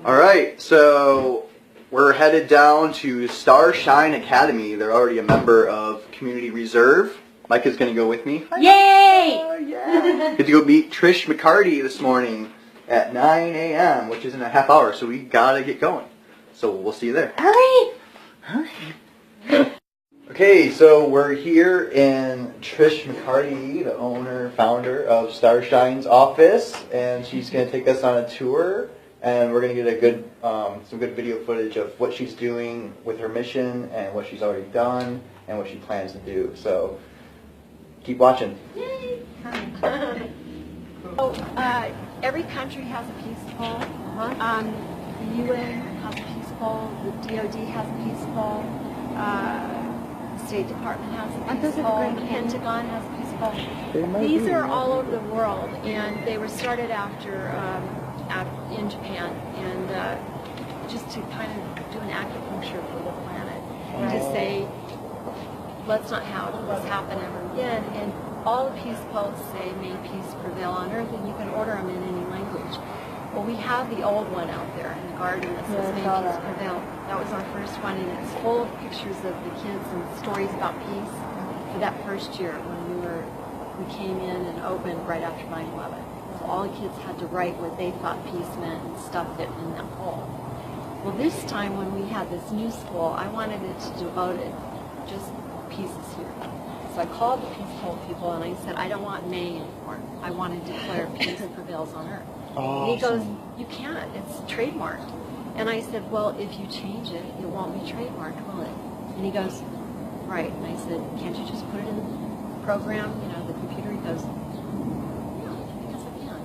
Alright, so we're headed down to Starshine Academy. They're already a member of Community Reserve. Micah's going to go with me. Yay! Yeah. Get to go meet Trish McCarty this morning at 9 a.m., which is in a half hour, so we gotta get going. So we'll see you there. Hurry! Hurry! Okay, so we're here in Trish McCarty, the owner, founder of Starshine's office, and she's going to take us on a tour, and we're going to get a good, some good video footage of what she's doing with her mission, and what she's already done, and what she plans to do. So keep watching. Yay! So, every country has a peace pole. The UN has a peace pole. The DOD has a peace pole. The State Department has a peace pole. The Pentagon has a peace pole. These are all over the world, and they were started after in Japan, and just to kind of do an acupuncture for the planet, and to say, let's not have this happen ever again. And all the peace poles say, may peace prevail on earth, and you can order them in any language. Well, we have the old one out there in the garden that says, may peace prevail. That was our first one, and it's full of pictures of the kids and stories about peace for that first year when we came in and opened right after 9/11. So all the kids had to write what they thought peace meant and stuffed it in that hole. Well, this time when we had this new school, I wanted it to devote it just peace is here. So I called the peace pole people and I said, I don't want may anymore. I want to declare peace prevails on earth. Awesome. And he goes, you can't. It's trademarked. And I said, well, if you change it, it won't be trademarked, will it? And he goes, right. And I said, can't you just put it in the program, the computer? He goes, yeah, because I can.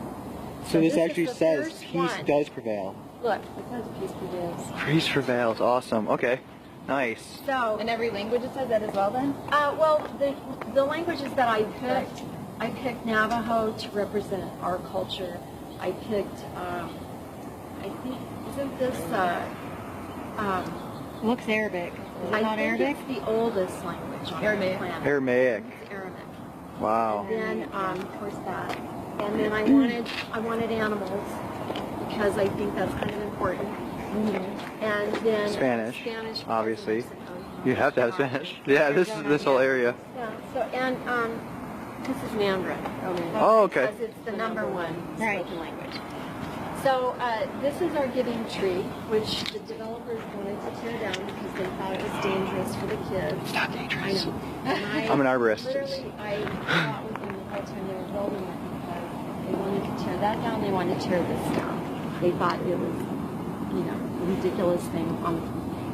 So this actually says peace does prevail. Look, it says peace prevails. Peace prevails. Awesome. Okay. Nice. So, In every language it says that as well then? well, the languages that I picked Navajo to represent our culture. I picked, I think, isn't this, Looks Arabic. Is it not Arabic? It's the oldest language on Aramaic. the planet. Aramaic. It's Aramaic. Wow. And then, of course, that. And then I wanted animals because I think that's kind of important. And then Spanish, obviously. Mexico. You have to have Spanish. Yeah, this whole area. Yeah. So and this is Mandarin. Oh, okay. Because it's the number one Right. spoken language. So this is our giving tree, which the developers wanted to tear down because they thought it was dangerous for the kids. It's not dangerous. I know. And I'm an arborist. Literally, I fought with them the whole time they were building it because they wanted to tear that down. They wanted to tear this down. They thought it was, a ridiculous thing.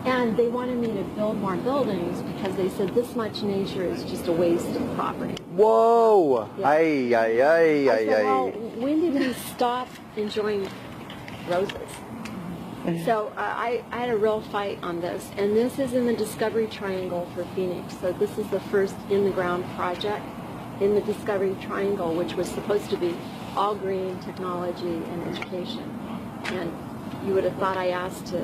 And they wanted me to build more buildings because they said this much nature is just a waste of property. Whoa! Yeah. Ay, ay, ay, I ay, said, well, ay. when did we stop enjoying roses? So I had a real fight on this. And this is in the Discovery Triangle for Phoenix. So this is the first in-the-ground project in the Discovery Triangle, which was supposed to be all green, technology, and education. And you would have thought I asked to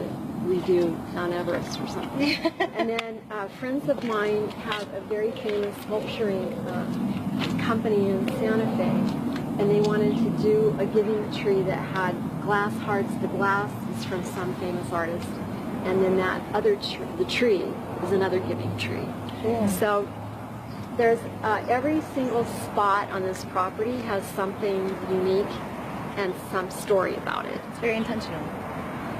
redo Mount Everest or something. And then friends of mine have a very famous sculpturing company in Santa Fe, and they wanted to do a giving tree that had glass hearts. The glass is from some famous artist, and then that other tree, the tree, is another giving tree. Yeah. So there's every single spot on this property has something unique and some story about it. It's very intentional.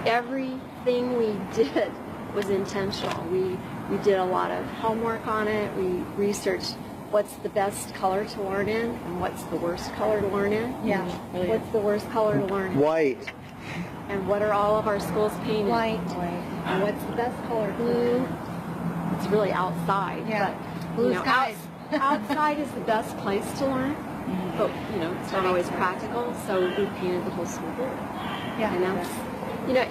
Everything we did was intentional. We did a lot of homework on it. We researched what's the best color to learn in and what's the worst color to learn in. Yeah. Really. What's the worst color to learn in? White. And what are all of our schools painted? White. And what's the best color? Blue. It's really outside. Yeah. But, Blue skies. Outside is the best place to learn. But, it's not always practical. So we painted the whole school blue. Yeah. And that's...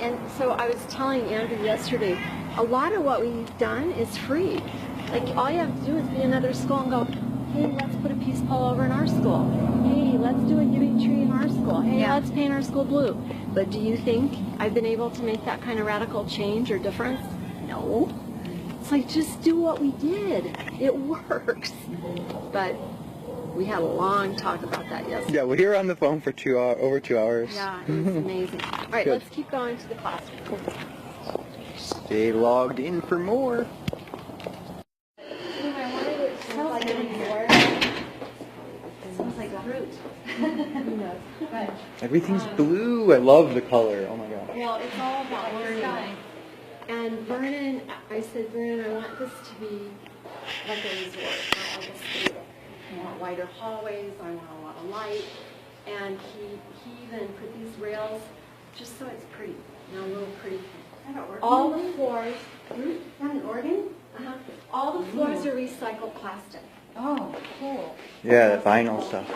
and so I was telling Andrew yesterday, a lot of what we've done is free. Like, all you have to do is be another school and go, hey, let's put a peace pole over in our school. Hey, let's do a giving tree in our school. Hey, let's paint our school blue. But do you think I've been able to make that kind of radical change or difference? No. It's like, just do what we did. It works. But We had a long talk about that yesterday. Yeah, we were on the phone for over 2 hours. Yeah, it was amazing. All right, Good. let's keep going to the classroom. Stay logged in for more. It smells like fruit. Everything's blue. I love the color. Oh my gosh. Well, it's all about learning. And Vernon, I said, Vernon, I want this to be like a resort, not like a school. I want wider hallways, I want a lot of light. And he even put these rails just so it's pretty, a little pretty. All the floors, an organ? Uh-huh. All the floors are recycled plastic. Oh, cool. Yeah, the vinyl stuff.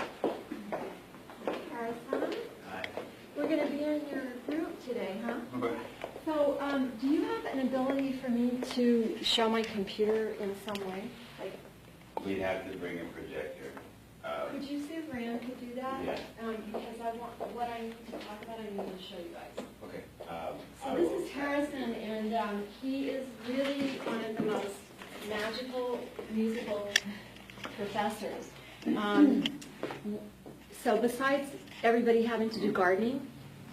We're going to be in your group today, huh? Okay. So, do you have an ability for me to show my computer in some way? Like, We'd have to bring a projector. could you see if Rand could do that? Yeah. Because what I need to talk about, I need to show you guys. Okay. So this is Harrison, and he is really one of the most magical musical professors. So besides everybody having to do gardening,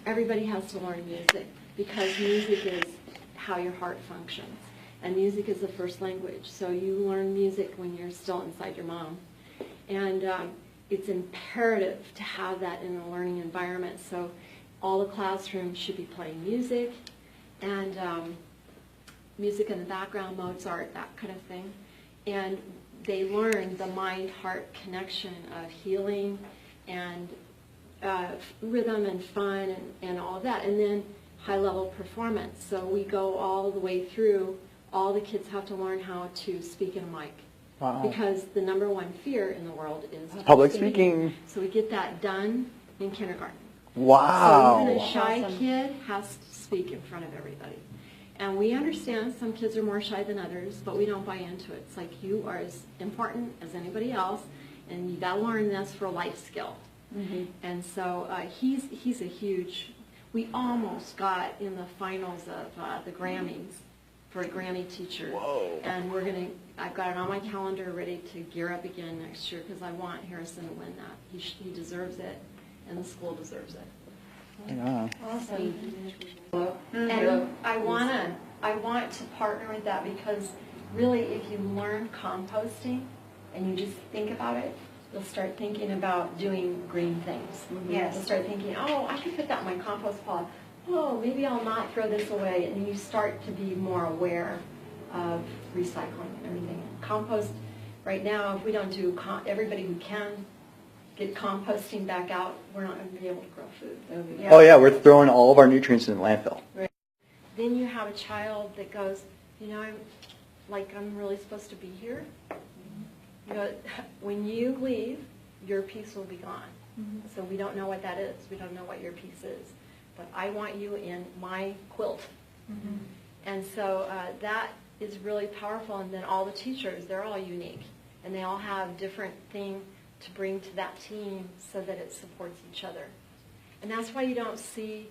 everybody has to learn music, because music is how your heart functions. And music is the first language. So you learn music when you're still inside your mom. And it's imperative to have that in a learning environment. So all the classrooms should be playing music, and music in the background, Mozart, that kind of thing. And they learn the mind-heart connection of healing and rhythm and fun and all of that. And then high-level performance. So we go all the way through. All the kids have to learn how to speak in a mic. Wow. Because the number one fear in the world is Public speaking. So we get that done in kindergarten. Wow. So even a shy kid has to speak in front of everybody. And we understand some kids are more shy than others, but we don't buy into it. It's like you are as important as anybody else, and you got to learn this for a life skill. Mm-hmm. And so he's a huge. We almost got in the finals of the Grammys for a Grammy teacher. Whoa. And I've got it on my calendar ready to gear up again next year, because I want Harrison to win that. He deserves it, and the school deserves it. Yeah. Awesome. And I want to partner with that, because really, if you learn composting and you just think about it, you'll start thinking about doing green things. Yes. You'll start thinking, oh, I can put that in my compost pile. Oh, maybe I'll not throw this away. And you start to be more aware of recycling and everything. Compost, right now, if we don't do, everybody who can get composting back out, we're not going to be able to grow food. Yeah. Oh yeah, we're throwing all of our nutrients in the landfill. Right. Then you have a child that goes, I'm really supposed to be here. When you leave, your piece will be gone. Mm-hmm. So we don't know what that is. We don't know what your piece is. But I want you in my quilt. Mm-hmm. And so that is really powerful. And then all the teachers, they're all unique. And they all have different things to bring to that team so that it supports each other. And that's why you don't see,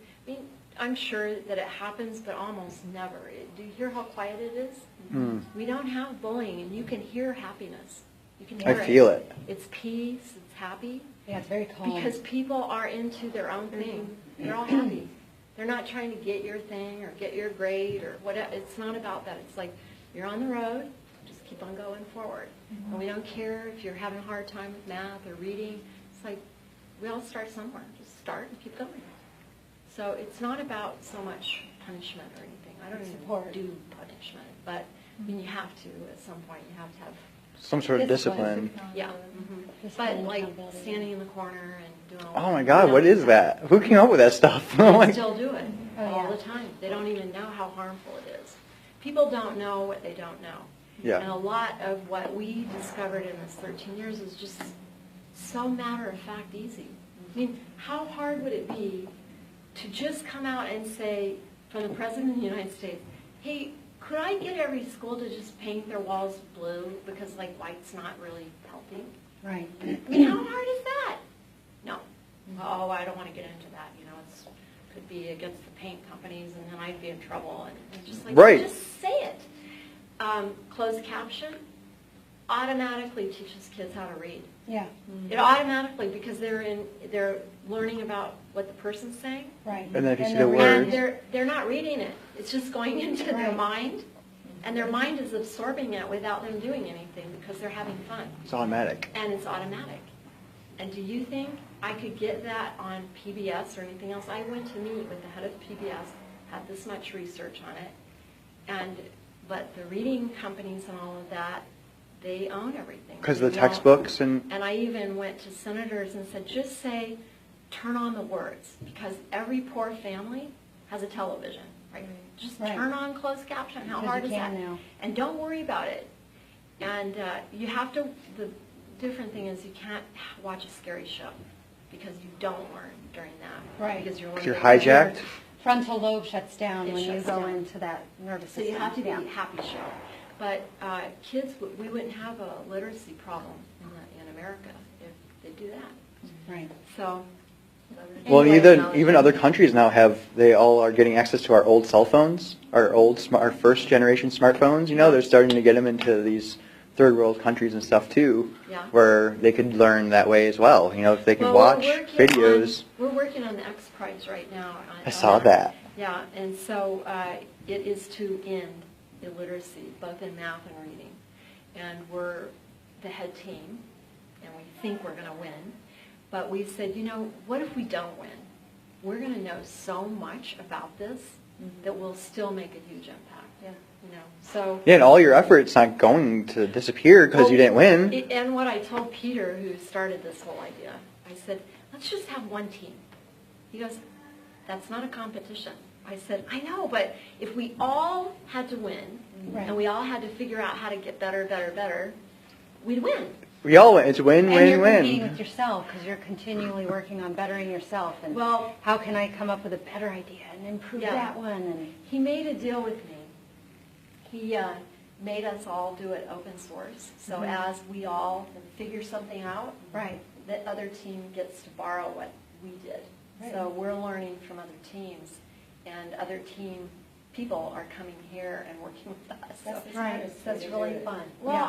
I'm sure that it happens, but almost never. Do you hear how quiet it is? Mm. We don't have bullying, and you can hear happiness. You can hear I feel it. It's peace, it's happy. Yeah, it's very calm. Because people are into their own thing. They're all happy. They're not trying to get your thing or get your grade or whatever. It's not about that. It's like you're on the road, just keep on going forward. Mm-hmm. And we don't care if you're having a hard time with math or reading. It's like we all start somewhere. Just start and keep going. So it's not about so much punishment or anything. I don't even do punishment, but you have to at some point. You have to have some sort of discipline. Yeah. Mm-hmm. But like standing in the corner and doing all Oh my God, what is that? Who came up with that stuff? They still do it all the time. They don't even know how harmful it is. People don't know what they don't know. Yeah. And a lot of what we discovered in this 13 years is just so matter-of-fact easy. How hard would it be to just come out and say, from the President of the United States, hey, could I get every school to just paint their walls blue because, white's not really helping? Right. How hard is that? No. Oh, I don't want to get into that. It could be against the paint companies, and then I'd be in trouble. And just right. Just say it. Closed caption. automatically teaches kids how to read. Yeah. It automatically, because they're learning about what the person's saying. Right. And then if you see the they're words. And they're not reading it. It's just going into their Right. mind, and their mind is absorbing it without them doing anything because they're having fun. It's automatic. And it's automatic. And do you think I could get that on PBS or anything else? I went to meet with the head of PBS, had this much research on it, but the reading companies and all of that, they own everything. Because of the They don't- textbooks and... And I even went to senators and said, just say, turn on the words, because every poor family has a television, right? Just Right. turn on closed caption. How Because hard you is that? can now. And don't worry about it. And you have to, the different thing is you can't watch a scary show, because you don't learn during that. Right. Because you're hijacked. Frontal lobe shuts down It when you shuts go down. into that nervous So system. you have to be Yeah. a happy show. But kids, we wouldn't have a literacy problem in America if they do that. Right. So. Well, anyway, even other countries now they all are getting access to our old cell phones, our first generation smartphones. You know, they're starting to get them into these third world countries and stuff too, Yeah. where they could learn that way as well. You know, if they can watch videos. We're working on the X Prize right now. I saw that. Yeah, and so it is to end illiteracy, both in math and reading. And we're the head team, and we think we're going to win. But we said, you know, what if we don't win? We're going to know so much about this that we'll still make a huge impact. Yeah. You know, so. Yeah, and all your effort's not going to disappear because you didn't win. And what I told Peter, who started this whole idea, I said, let's just have one team. He goes, that's not a competition. I said, I know, but if we all had to win, Right. and we all had to figure out how to get better, we'd win. We all win. It's win, And win, you're competing win. with yourself because you're continually working on bettering yourself. And Well, how can I come up with a better idea and improve Yeah. that one? And he made a deal with me. He made us all do it open source. So as we all figure something out, right. the other team gets to borrow what we did. Right. So we're learning from other teams, and other team people are coming here and working with us. That's So right. That's really fun. Well, Yeah.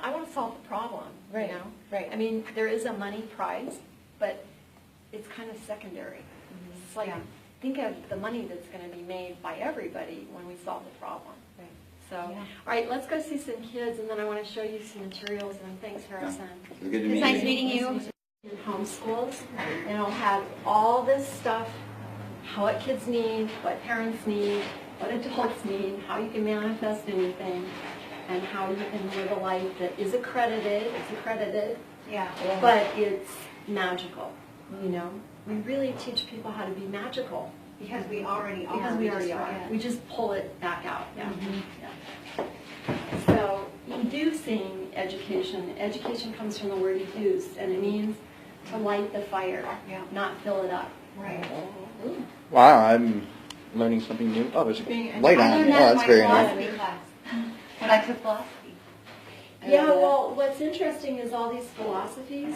I want to solve the problem. Right. You know. Right. I mean, there is a money prize, but it's kind of secondary. It's like Yeah. think of the money that's going to be made by everybody when we solve the problem. Right. So, Yeah. all right, let's go see some kids, and then I want to show you some materials. And thanks, Harrison. It was good to meet Nice you. meeting you. In homeschools, and it'll have all this stuff, what kids need, what parents need, what adults need, how you can manifest anything, and how you can live a life that is accredited. It's accredited, Yeah. but it's magical. You know, we really teach people how to be magical because we already are. because we already just are. forget. We just pull it back out. Yeah. Mhm. Yeah. So inducing education. Education comes from the word educe, and it means to light the fire, Yeah. not fill it up. Right. Wow, I'm learning something new. Oh, there's a light on. Oh, that's very nice. Class. When I took philosophy. Yeah, well, what's interesting is all these philosophies,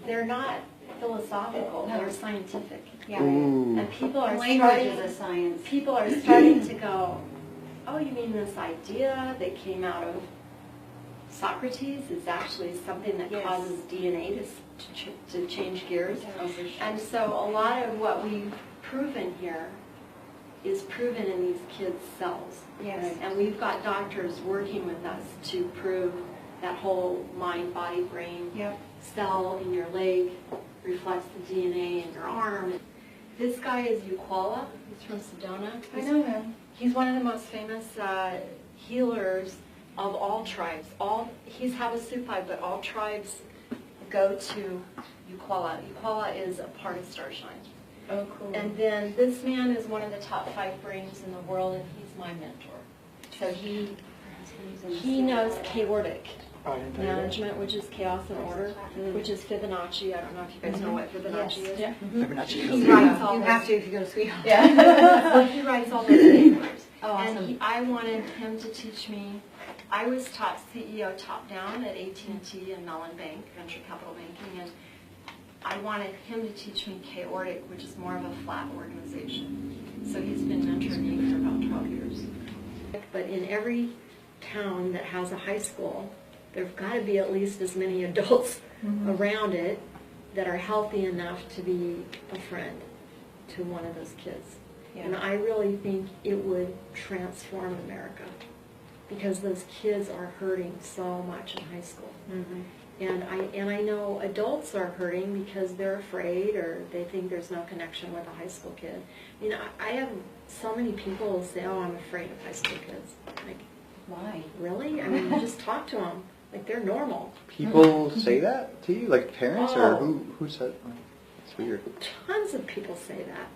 they're not philosophical, they're scientific. Yeah. Ooh. And people are Language is starting, a science. people are starting to go, oh, you mean this idea that came out of Socrates is actually something that Yes. causes DNA to change gears? Oh, for sure. And so a lot of what we've proven here is proven in these kids' cells. Yes. And we've got doctors working with us to prove that whole mind, body, brain Yep. cell in your leg reflects the DNA in your arm. This guy is Euquala. He's from Sedona. I know him. He's one of the most famous healers of all tribes. He's Havasupai, but all tribes go to Euquala. Euquala is a part of Starshine. Oh, cool. And then this man is one of the top 5 brains in the world, and he's my mentor. So he knows chaotic management, which is chaos and order, which is Fibonacci. I don't know if you guys know what Fibonacci is. Yeah. He writes all You those. have to if you go to Sweetheart. Yeah. So he writes all those papers. Oh, awesome. And I wanted him to teach me. I was taught CEO top down at AT&T and Mellon Bank, venture capital banking, and I wanted him to teach me chaotic, which is more of a flat organization. So he's been mentoring me for about 12 years. But in every town that has a high school, there've got to be at least as many adults around it that are healthy enough to be a friend to one of those kids. Yeah. And I really think it would transform America, because those kids are hurting so much in high school. And I know adults are hurting because they're afraid, or they think there's no connection with a high school kid. You know, I have so many people say, "Oh, I'm afraid of high school kids." Like, Why? really? I mean, you just talk to them like they're normal. People say that to you, like parents, or Oh. who said? It's weird. Tons of people say that,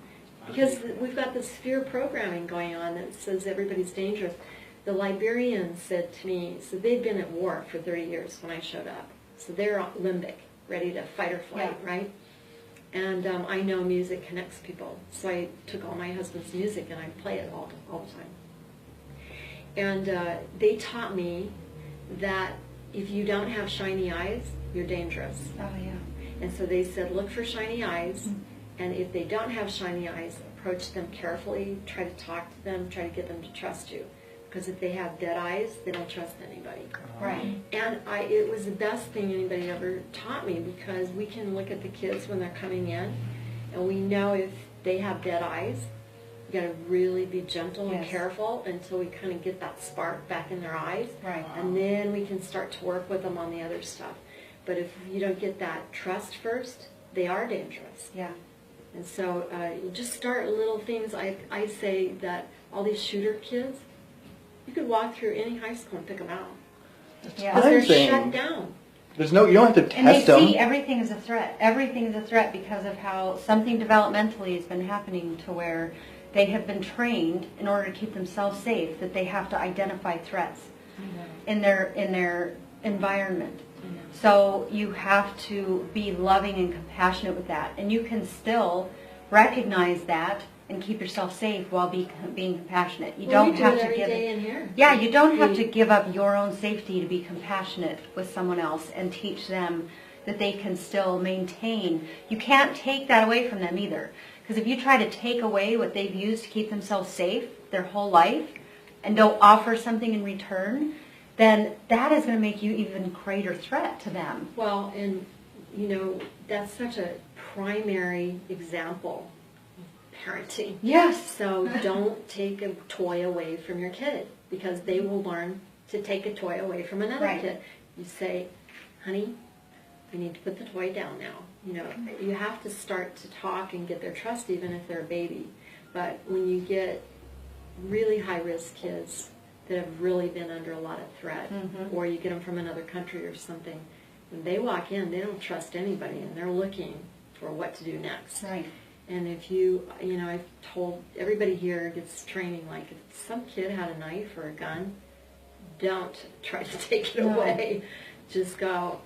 because we've got this fear programming going on that says everybody's dangerous. The Liberians said to me, so they'd been at war for 30 years when I showed up. So they're limbic, ready to fight or flight, right? And I know music connects people. So I took all my husband's music and I play it all the time. And they taught me that if you don't have shiny eyes, you're dangerous. Oh, yeah. And so they said, look for shiny eyes, and if they don't have shiny eyes, approach them carefully, try to talk to them, try to get them to trust you. Because if they have dead eyes, they don't trust anybody. Right. And it was the best thing anybody ever taught me, because we can look at the kids when they're coming in, and we know if they have dead eyes. You got to really be gentle and careful until we kind of get that spark back in their eyes. Right. And then we can start to work with them on the other stuff. But if you don't get that trust first, they are dangerous. Yeah. And so you just start little things. I say that all these shooter kids, you could walk through any high school and pick them out. Yeah. what They're I'm saying. shut down. There's no, you don't have to And they test them. see everything as a threat. Everything is a threat because of how something developmentally has been happening, to where they have been trained in order to keep themselves safe that they have to identify threats in their environment. So you have to be loving and compassionate with that, and you can still recognize that and keep yourself safe while being compassionate. You Well, don't we do have it to every give day in here. Yeah, you don't have to give up your own safety to be compassionate with someone else and teach them that they can still maintain. You can't take that away from them either. Because if you try to take away what they've used to keep themselves safe their whole life and don't offer something in return, then that is going to make you even greater threat to them. Well, and you know, that's such a primary example of parenting. Yes. So don't take a toy away from your kid, because they will learn to take a toy away from another kid. You say, honey, you need to put the toy down now. You know, you have to start to talk and get their trust, even if they're a baby. But when you get really high-risk kids that have really been under a lot of threat, or you get them from another country or something, when they walk in, they don't trust anybody, and they're looking for what to do next. Right. And if you know, I've told everybody here gets training, like if some kid had a knife or a gun, don't try to take it away. Just go,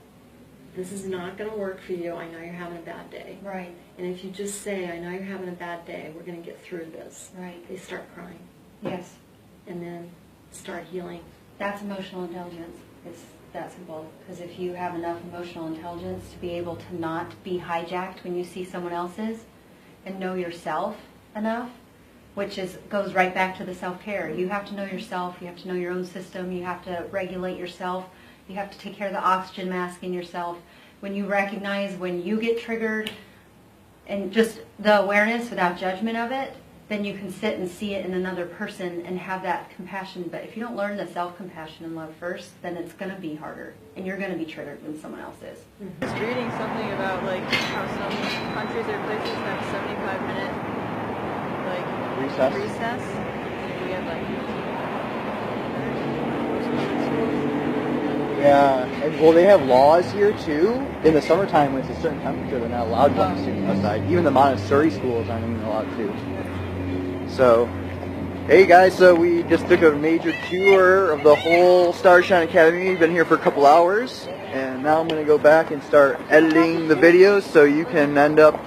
this is not going to work for you. I know you're having a bad day. Right. And if you just say, I know you're having a bad day, we're going to get through this. Right. They start crying. Yes. And then start healing. That's emotional intelligence. It's that simple. Because if you have enough emotional intelligence to be able to not be hijacked when you see someone else's, and know yourself enough, which goes right back to the self-care. You have to know yourself. You have to know your own system. You have to regulate yourself. You have to take care of the oxygen mask in yourself. When you recognize when you get triggered, and just the awareness without judgment of it, then you can sit and see it in another person and have that compassion. But if you don't learn the self-compassion and love first, then it's going to be harder, and you're going to be triggered when someone else is. I was reading something about like how some countries or places have 75-minute like recess. We have Yeah, and, well, they have laws here too. In the summertime, when it's a certain temperature, they're not allowed to sit outside. Even the Montessori schools aren't even allowed to. So, hey guys, so we just took a major tour of the whole Starshine Academy. We've been here for a couple hours, and now I'm going to go back and start editing the videos so you can end up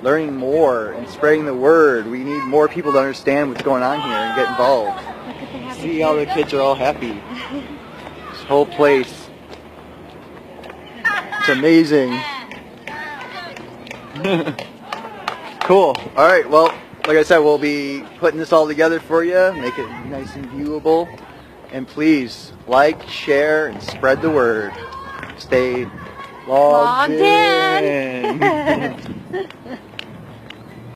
learning more and spreading the word. We need more people to understand what's going on here and get involved. See how the kids are all happy. This whole place. It's amazing. Cool. All right, well, like I said, we'll be putting this all together for you, make it nice and viewable. And please like, share, and spread the word. Stay logged Logged in. in.